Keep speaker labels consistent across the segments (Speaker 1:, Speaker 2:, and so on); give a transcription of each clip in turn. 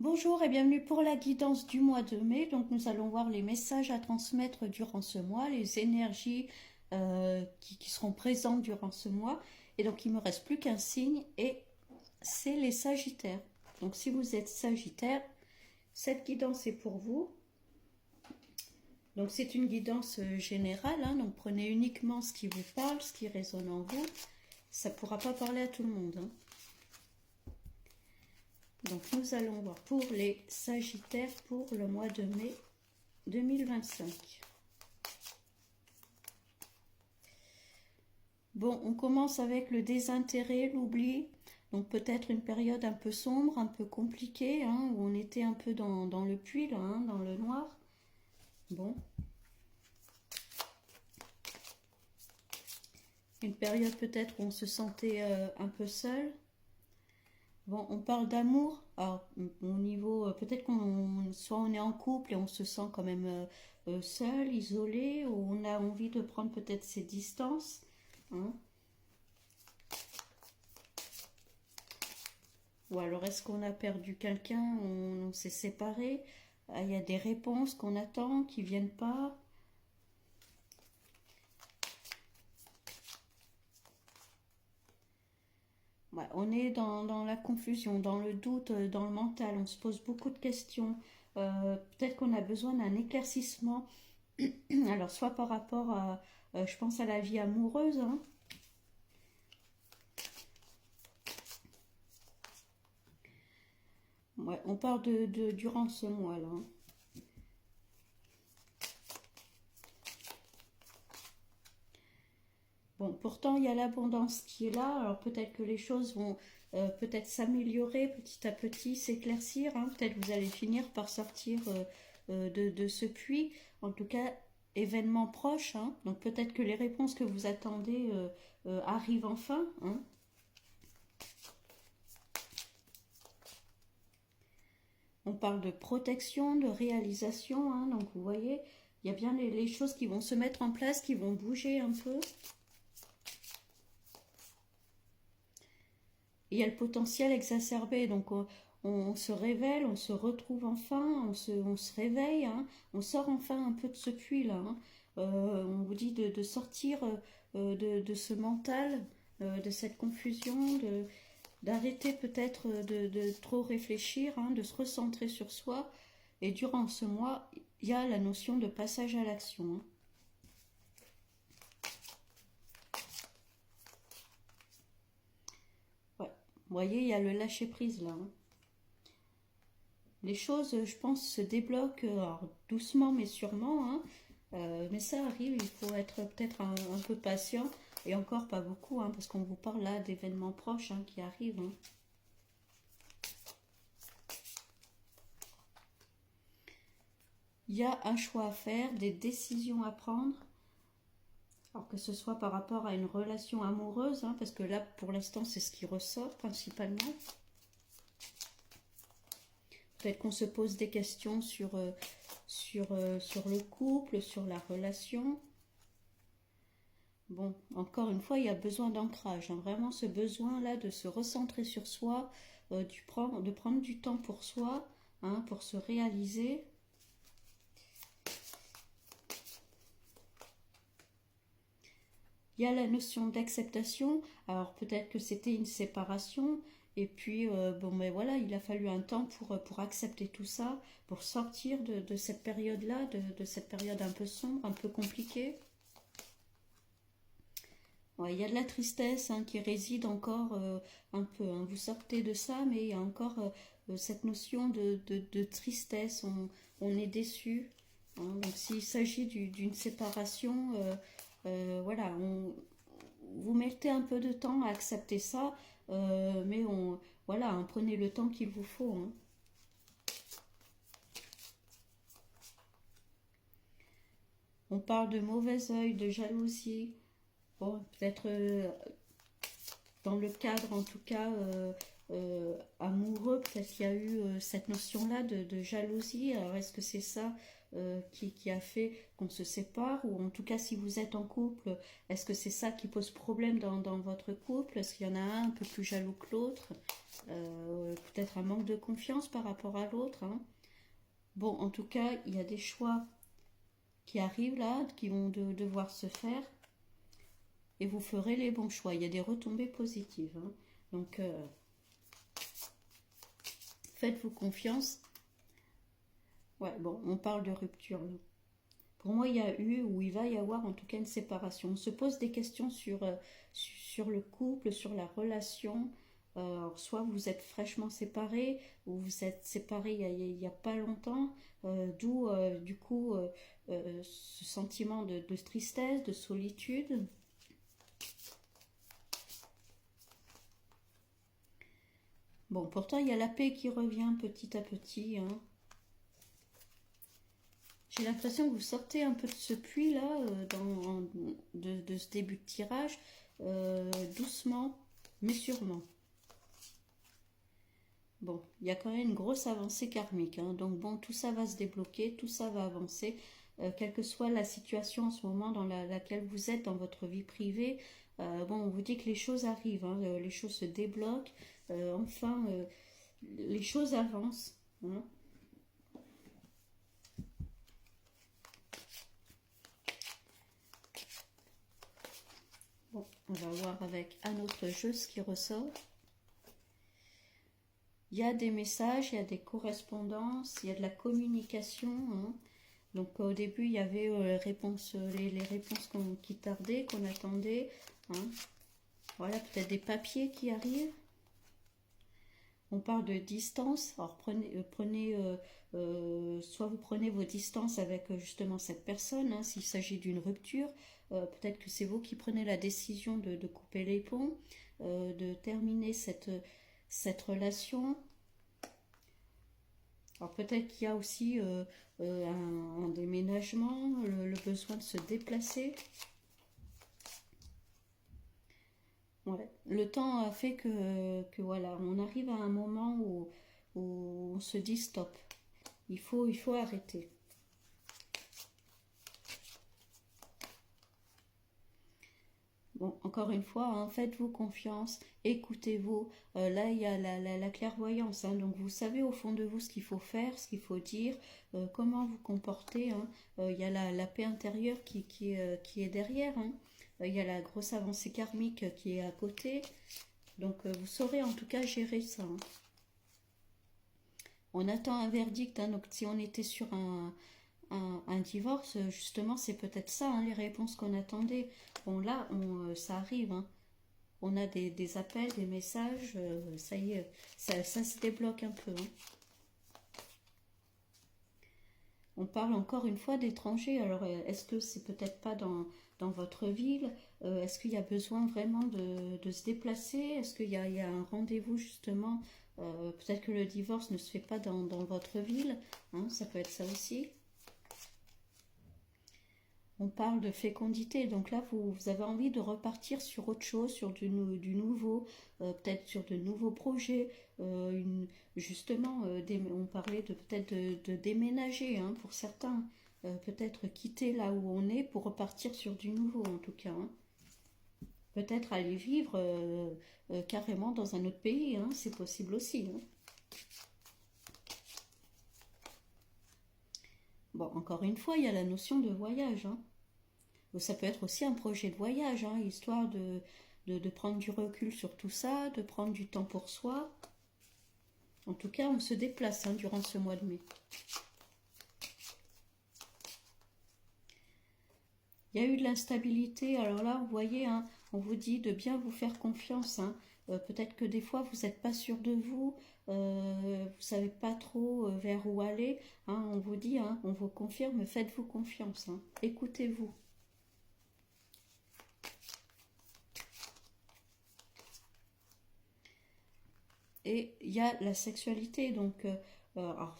Speaker 1: Bonjour et bienvenue pour la guidance du mois de mai. Donc nous allons voir les messages à transmettre durant ce mois, les énergies qui seront présentes durant ce mois. Et donc il me reste plus qu'un signe et c'est les Sagittaires. Donc si vous êtes Sagittaire, cette guidance est pour vous. Donc c'est une guidance générale, hein, donc prenez uniquement ce qui vous parle, ce qui résonne en vous. Ça ne pourra pas parler à tout le monde, hein. Donc nous allons voir pour les Sagittaires pour le mois de mai 2025. Bon, on commence avec le désintérêt, l'oubli. Donc peut-être une période un peu sombre, un peu compliquée, hein, où on était un peu dans le puits, là, hein, dans le noir. Bon. Une période peut-être où on se sentait un peu seul. Bon, on parle d'amour. Alors, au niveau, peut-être qu'on soit on est en couple et on se sent quand même seul, isolé, ou on a envie de prendre peut-être ses distances, hein. Ou alors est-ce qu'on a perdu quelqu'un, on s'est séparé, il y a des réponses qu'on attend qui viennent pas. Ouais, on est dans la confusion, dans le doute, dans le mental, on se pose beaucoup de questions. Peut-être qu'on a besoin d'un éclaircissement. Alors, soit par rapport à, je pense à la vie amoureuse, hein. Ouais, on parle durant ce mois-là, hein. Bon, pourtant, il y a l'abondance qui est là. Alors, peut-être que les choses vont peut-être s'améliorer petit à petit, s'éclaircir, hein. Peut-être vous allez finir par sortir de ce puits. En tout cas, événement proche, hein. Donc, peut-être que les réponses que vous attendez arrivent enfin, hein. On parle de protection, de réalisation, hein. Donc, vous voyez, il y a bien les choses qui vont se mettre en place, qui vont bouger un peu. Il y a le potentiel exacerbé, donc on se révèle, on se retrouve enfin, on se réveille, hein, on sort enfin un peu de ce puits-là, hein. On vous dit de sortir de ce mental, de cette confusion, d'arrêter peut-être de trop réfléchir, hein, de se recentrer sur soi. Et durant ce mois, il y a la notion de passage à l'action, hein. Ouais. Vous voyez, il y a le lâcher-prise là, hein. Les choses, je pense, se débloquent alors, doucement mais sûrement, hein. Mais ça arrive, il faut être peut-être un peu patient et encore pas beaucoup, hein, parce qu'on vous parle là d'événements proches, hein, qui arrivent, hein. Il y a un choix à faire, des décisions à prendre, alors que ce soit par rapport à une relation amoureuse, hein, parce que là, pour l'instant, c'est ce qui ressort principalement. Peut-être qu'on se pose des questions sur le couple, sur la relation. Bon, encore une fois, il y a besoin d'ancrage, hein, vraiment ce besoin-là de se recentrer sur soi, de prendre du temps pour soi, hein, pour se réaliser. Il y a la notion d'acceptation. Alors peut-être que c'était une séparation. Et puis, bon, mais voilà, il a fallu un temps pour accepter tout ça, pour sortir de cette période-là, de cette période un peu sombre, un peu compliquée. Ouais, il y a de la tristesse, hein, qui réside encore un peu, hein. Vous sortez de ça, mais il y a encore cette notion de tristesse. On est déçu, hein. Donc s'il s'agit d'une séparation, voilà, vous mettez un peu de temps à accepter ça, mais voilà, hein, prenez le temps qu'il vous faut, hein. On parle de mauvais œil, de jalousie. Bon, peut-être dans le cadre en tout cas amoureux, peut-être qu'il y a eu cette notion-là de jalousie. Alors est-ce que c'est ça qui a fait qu'on se sépare, ou en tout cas si vous êtes en couple, est-ce que c'est ça qui pose problème dans votre couple? Est-ce qu'il y en a un peu plus jaloux que l'autre? Peut-être un manque de confiance par rapport à l'autre, hein. Bon, en tout cas, il y a des choix qui arrivent là, qui vont devoir se faire, et vous ferez les bons choix. Il y a des retombées positives, hein. Donc, faites-vous confiance. Ouais, bon, on parle de rupture, là. Pour moi, il y a eu, ou il va y avoir en tout cas une séparation. On se pose des questions sur le couple, sur la relation. Alors, soit vous êtes fraîchement séparés, ou vous êtes séparés il y a pas longtemps, d'où du coup ce sentiment de tristesse, de solitude. Bon, pourtant, il y a la paix qui revient petit à petit, hein. J'ai l'impression que vous sortez un peu de ce puits-là, de ce début de tirage, doucement, mais sûrement. Bon, il y a quand même une grosse avancée karmique, hein. Donc bon, tout ça va se débloquer, tout ça va avancer, quelle que soit la situation en ce moment dans laquelle vous êtes dans votre vie privée. Bon, on vous dit que les choses arrivent, hein, les choses se débloquent, enfin, les choses avancent, hein. Bon, on va voir avec un autre jeu ce qui ressort. Il y a des messages, il y a des correspondances, il y a de la communication, hein. Donc au début, il y avait les réponses qui tardaient, qu'on attendait, hein. Voilà, peut-être des papiers qui arrivent. On parle de distance. Alors soit vous prenez vos distances avec justement cette personne, hein, s'il s'agit d'une rupture. Peut-être que c'est vous qui prenez la décision de couper les ponts, de terminer cette relation. Alors peut-être qu'il y a aussi un déménagement, le besoin de se déplacer. Ouais. Le temps a fait que voilà, on arrive à un moment où on se dit stop. Il faut arrêter. Bon, encore une fois, hein, faites-vous confiance, écoutez-vous. Là, il y a la clairvoyance, hein, donc vous savez au fond de vous ce qu'il faut faire, ce qu'il faut dire, comment vous comporter, hein. Il y a la paix intérieure qui est derrière, hein. Il y a la grosse avancée karmique qui est à côté. Donc vous saurez en tout cas gérer ça, hein. On attend un verdict, hein, donc si on était sur un divorce, justement, c'est peut-être ça, hein, les réponses qu'on attendait. Bon, là, ça arrive, hein. On a des appels, des messages, ça y est, ça se débloque un peu, hein. On parle encore une fois d'étrangers. Alors, est-ce que c'est peut-être pas dans votre ville? Est-ce qu'il y a besoin vraiment de se déplacer? Est-ce qu'il y a un rendez-vous justement? Peut-être que le divorce ne se fait pas dans votre ville, hein, ça peut être ça aussi. On parle de fécondité, donc là vous avez envie de repartir sur autre chose, sur du nouveau, peut-être sur de nouveaux projets, justement, on parlait de peut-être de déménager, hein, pour certains, peut-être quitter là où on est pour repartir sur du nouveau en tout cas, hein. Peut-être aller vivre carrément dans un autre pays, hein, c'est possible aussi, hein. Bon, encore une fois, il y a la notion de voyage, hein. Ça peut être aussi un projet de voyage, hein, histoire de prendre du recul sur tout ça, de prendre du temps pour soi. En tout cas, on se déplace, hein, durant ce mois de mai. Il y a eu de l'instabilité, alors là, vous voyez, hein, on vous dit de bien vous faire confiance, hein. Peut-être que des fois, vous n'êtes pas sûr de vous, vous ne savez pas trop vers où aller, hein. On vous dit, hein, on vous confirme, faites-vous confiance, hein. Écoutez-vous. Et il y a la sexualité, donc alors,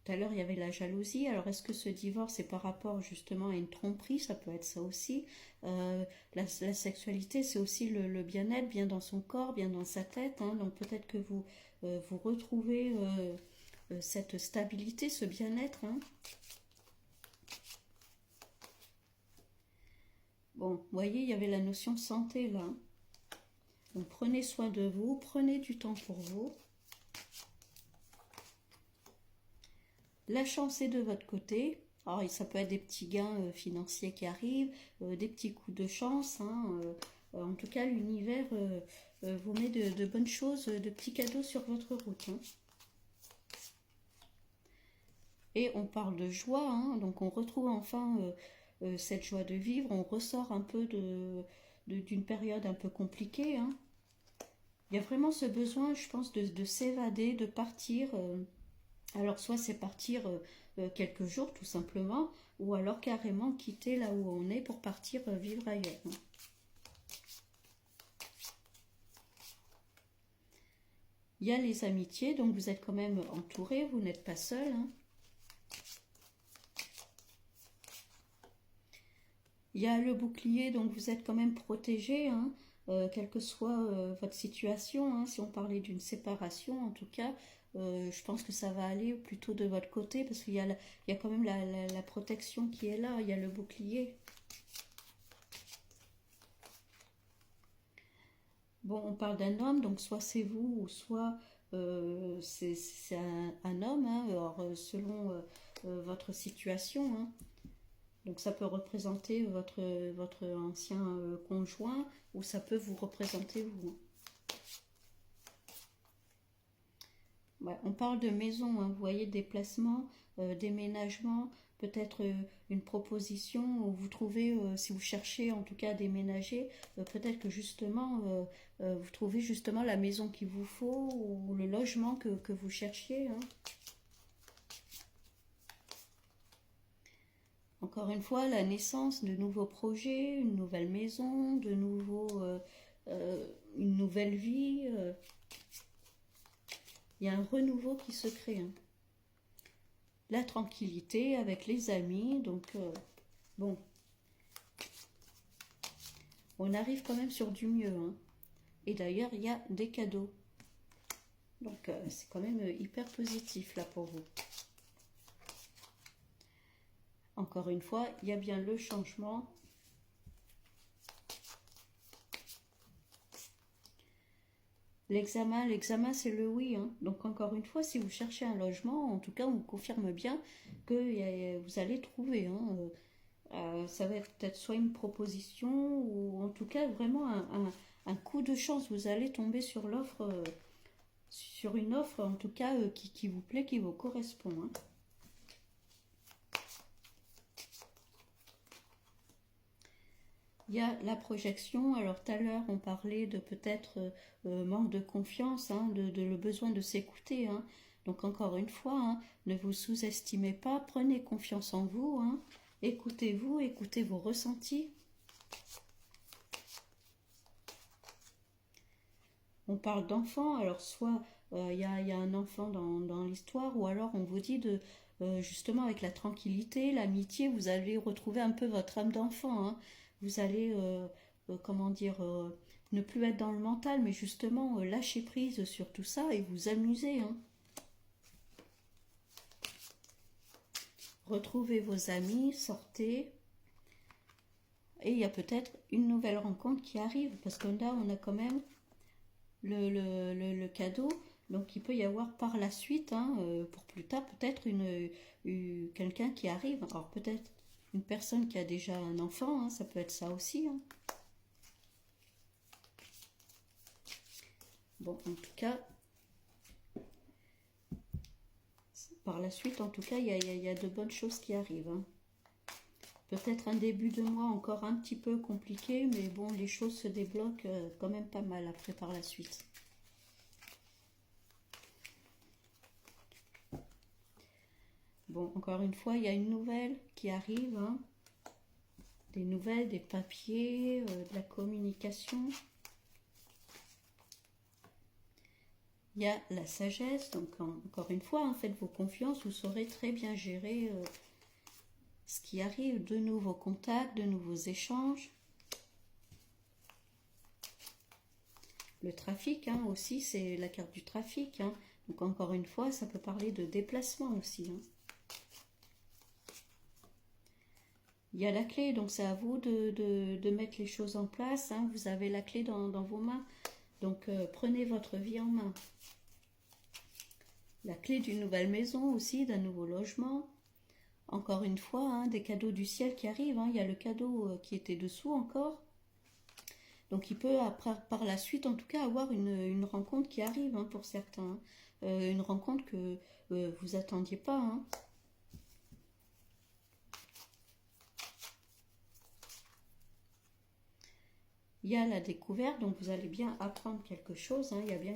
Speaker 1: tout à l'heure il y avait la jalousie. Alors est-ce que ce divorce est par rapport justement à une tromperie? Ça peut être ça aussi. La sexualité, c'est aussi le bien-être, bien dans son corps, bien dans sa tête, hein. Donc peut-être que vous retrouvez cette stabilité, ce bien-être, hein. Bon, vous voyez, il y avait la notion santé là. Donc prenez soin de vous, prenez du temps pour vous. La chance est de votre côté. Alors, ça peut être des petits gains financiers qui arrivent, des petits coups de chance. Hein, en tout cas, l'univers vous met de bonnes choses, de petits cadeaux sur votre route. Hein. Et on parle de joie, hein, donc on retrouve enfin cette joie de vivre. On ressort un peu d'une période un peu compliquée. Hein. Il y a vraiment ce besoin, je pense, de s'évader, de partir. Alors soit c'est partir quelques jours tout simplement, ou alors carrément quitter là où on est pour partir vivre ailleurs. Hein. Il y a les amitiés, donc vous êtes quand même entouré, vous n'êtes pas seul. Hein. Il y a le bouclier, donc vous êtes quand même protégé, hein, quelle que soit votre situation. Hein. Si on parlait d'une séparation, en tout cas, je pense que ça va aller plutôt de votre côté, parce qu'il y a, il y a quand même la protection qui est là, il y a le bouclier. Bon, on parle d'un homme, donc soit c'est vous, ou soit c'est un homme, hein, alors, selon votre situation. Hein. Donc ça peut représenter votre ancien conjoint, ou ça peut vous représenter vous. Ouais, on parle de maison, hein, vous voyez, déplacement, déménagement, peut-être une proposition où vous trouvez, si vous cherchez en tout cas à déménager, peut-être que justement vous trouvez justement la maison qu'il vous faut ou le logement que vous cherchiez. Hein. Encore une fois, la naissance de nouveaux projets, une nouvelle maison, une nouvelle vie. Il y a un renouveau qui se crée. Hein. La tranquillité avec les amis. Donc, bon, on arrive quand même sur du mieux. Hein. Et d'ailleurs, il y a des cadeaux. Donc, c'est quand même hyper positif là pour vous. Encore une fois, il y a bien le changement. L'examen c'est le oui. Hein. Donc encore une fois, si vous cherchez un logement, en tout cas, on vous confirme bien que vous allez trouver. Hein. Ça va être peut-être soit une proposition ou en tout cas vraiment un coup de chance. Vous allez tomber sur l'offre, sur une offre en tout cas qui vous plaît, qui vous correspond. Hein. Il y a la projection. Alors tout à l'heure, on parlait de peut-être manque de confiance, hein, de le besoin de s'écouter. Hein. Donc encore une fois, hein, ne vous sous-estimez pas, prenez confiance en vous. Hein. Écoutez-vous, écoutez vos ressentis. On parle d'enfant, alors soit il y a un enfant dans l'histoire, ou alors on vous dit de justement avec la tranquillité, l'amitié, vous allez retrouver un peu votre âme d'enfant. Hein. Vous allez, comment dire, ne plus être dans le mental, mais justement lâcher prise sur tout ça et vous amuser. Hein. Retrouvez vos amis, sortez. Et il y a peut-être une nouvelle rencontre qui arrive, parce que là, on a quand même le cadeau. Donc il peut y avoir par la suite, hein, pour plus tard, peut-être quelqu'un qui arrive. Alors peut-être une personne qui a déjà un enfant, hein, ça peut être ça aussi. Hein. Bon, en tout cas, par la suite, en tout cas, il y a de bonnes choses qui arrivent. Hein. Peut-être un début de mois encore un petit peu compliqué, mais bon, les choses se débloquent quand même pas mal après par la suite. Bon, encore une fois, il y a une nouvelle qui arrive. Hein. Des nouvelles, des papiers, de la communication. Il y a la sagesse, donc encore une fois, hein, faites-vous confiance, vous saurez très bien gérer ce qui arrive, de nouveaux contacts, de nouveaux échanges. Le trafic, hein, aussi, c'est la carte du trafic. Hein. Donc encore une fois, ça peut parler de déplacement aussi. Hein. Il y a la clé, donc c'est à vous de mettre les choses en place, hein. Vous avez la clé dans vos mains, donc prenez votre vie en main. La clé d'une nouvelle maison aussi, d'un nouveau logement. Encore une fois, hein, des cadeaux du ciel qui arrivent, hein. Il y a le cadeau qui était dessous encore. Donc il peut après, par la suite en tout cas avoir une rencontre qui arrive, hein, pour certains, hein. Une rencontre que vous attendiez pas, hein. Il y a la découverte, donc vous allez bien apprendre quelque chose, hein. Il y a bien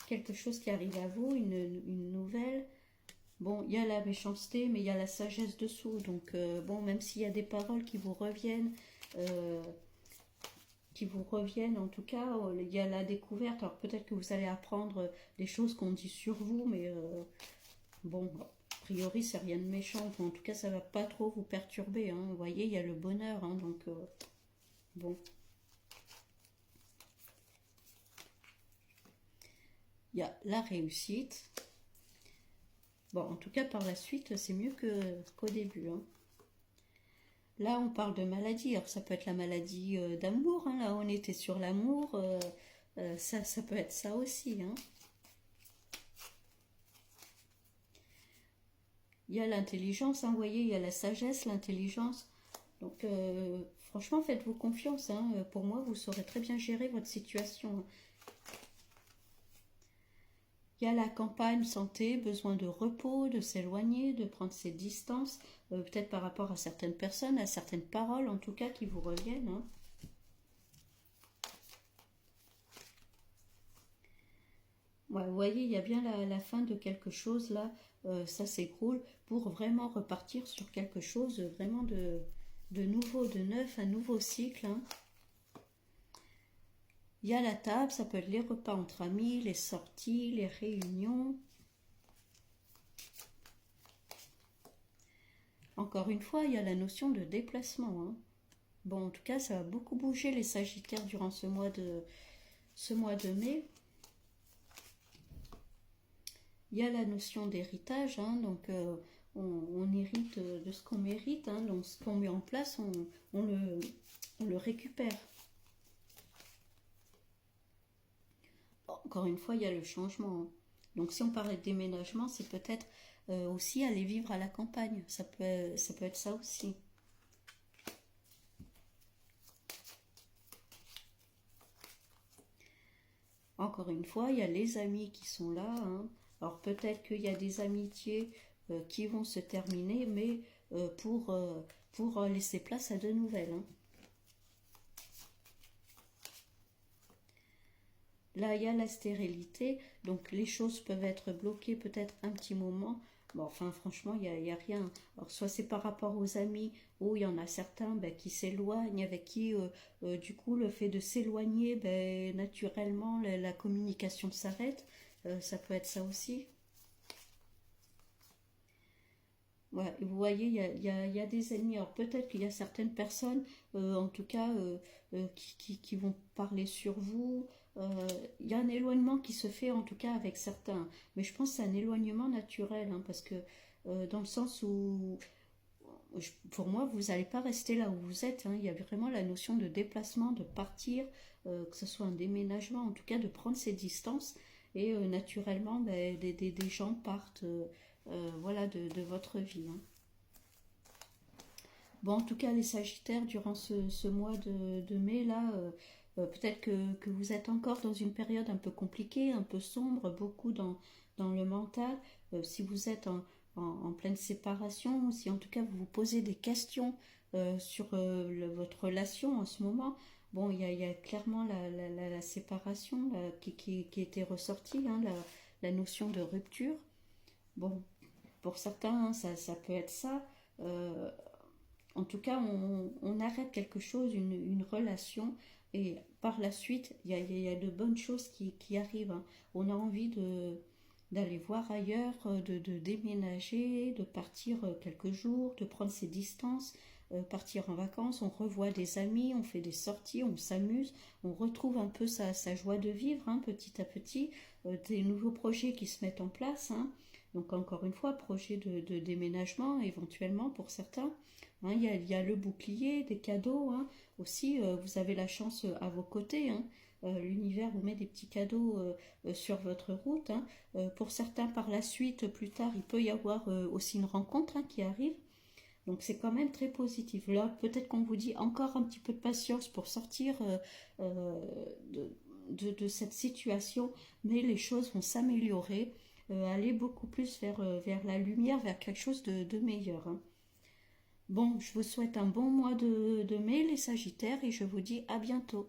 Speaker 1: quelque chose qui arrive à vous, une nouvelle. Bon, il y a la méchanceté, mais il y a la sagesse dessous. Donc, bon, même s'il y a des paroles euh, qui vous reviennent, en tout cas, il y a la découverte. Alors, peut-être que vous allez apprendre des choses qu'on dit sur vous, mais bon, a priori, c'est rien de méchant. Enfin, en tout cas, ça va pas trop vous perturber, hein. Vous voyez, il y a le bonheur, hein, donc, bon. Il y a la réussite. Bon, en tout cas, par la suite, c'est mieux qu'au début, hein. Là, on parle de maladie. Alors, ça peut être la maladie d'amour, hein. Là, on était sur l'amour. Ça peut être ça aussi, hein. Il y a l'intelligence, hein. Vous voyez, il y a la sagesse, l'intelligence. Donc, franchement, faites-vous confiance, hein. Pour moi, vous saurez très bien gérer votre situation, hein. Il y a la campagne santé, besoin de repos, de s'éloigner, de prendre ses distances, peut-être par rapport à certaines personnes, à certaines paroles en tout cas qui vous reviennent, hein. Ouais, vous voyez, il y a bien la fin de quelque chose là, ça s'écroule pour vraiment repartir sur quelque chose vraiment de nouveau, de neuf, un nouveau cycle, hein. Il y a la table, ça peut être les repas entre amis, les sorties, les réunions. Encore une fois, il y a la notion de déplacement, hein. Bon, en tout cas, ça va beaucoup bouger les Sagittaires durant ce mois de mai. Il y a la notion d'héritage, hein, donc on hérite de ce qu'on mérite, hein, donc ce qu'on met en place, on le, on le récupère. Encore une fois, il y a le changement, hein. Donc si on parlait de déménagement, c'est peut-être aussi aller vivre à la campagne. Ça peut être ça aussi. Encore une fois, il y a les amis qui sont là, hein. Alors peut-être qu'il y a des amitiés qui vont se terminer, mais pour laisser place à de nouvelles, hein. Là, il y a la stérilité, donc les choses peuvent être bloquées peut-être un petit moment. Bon, enfin, franchement, il y a rien. Alors, soit c'est par rapport aux amis, ou il y en a certains ben, qui s'éloignent, avec qui, du coup, le fait de s'éloigner, ben, naturellement, la communication s'arrête. Ça peut être ça aussi. Ouais, vous voyez, il y a des ennemis. Alors peut-être qu'il y a certaines personnes, en tout cas, qui vont parler sur vous. Il y a un éloignement qui se fait, en tout cas, avec certains. Mais je pense que c'est un éloignement naturel, hein, parce que dans le sens où, pour moi, vous n'allez pas rester là où vous êtes, hein. Il y a vraiment la notion de déplacement, de partir, que ce soit un déménagement, en tout cas, de prendre ses distances. Et naturellement, ben, des gens partent, voilà, de votre vie, hein. Bon, en tout cas, les Sagittaires, durant ce mois de mai, là, peut-être que vous êtes encore dans une période un peu compliquée, un peu sombre, beaucoup dans le mental. Si vous êtes en pleine séparation, ou si en tout cas vous vous posez des questions sur votre relation en ce moment, bon, il y a clairement la séparation là, qui était ressortie, hein, la notion de rupture. Bon, pour certains, hein, ça peut être ça. Euh, En tout cas, on arrête quelque chose, une relation, et par la suite, il y a de bonnes choses qui arrivent, hein. On a envie d'aller voir ailleurs, de déménager, de partir quelques jours, de prendre ses distances, partir en vacances, on revoit des amis, on fait des sorties, on s'amuse, on retrouve un peu sa joie de vivre, hein, petit à petit. des nouveaux projets qui se mettent en place, hein. Donc encore une fois, projet de déménagement éventuellement pour certains. Hein, il y a le bouclier, des cadeaux, hein. Aussi, vous avez la chance à vos côtés, hein. L'univers vous met des petits cadeaux sur votre route, hein. Pour certains, par la suite, plus tard, il peut y avoir aussi une rencontre, hein, qui arrive. Donc c'est quand même très positif. Là, peut-être qu'on vous dit encore un petit peu de patience pour sortir euh, de cette situation, mais les choses vont s'améliorer, aller beaucoup plus vers la lumière, vers quelque chose de meilleur, hein. Bon, je vous souhaite un bon mois de mai, les Sagittaires, et je vous dis à bientôt.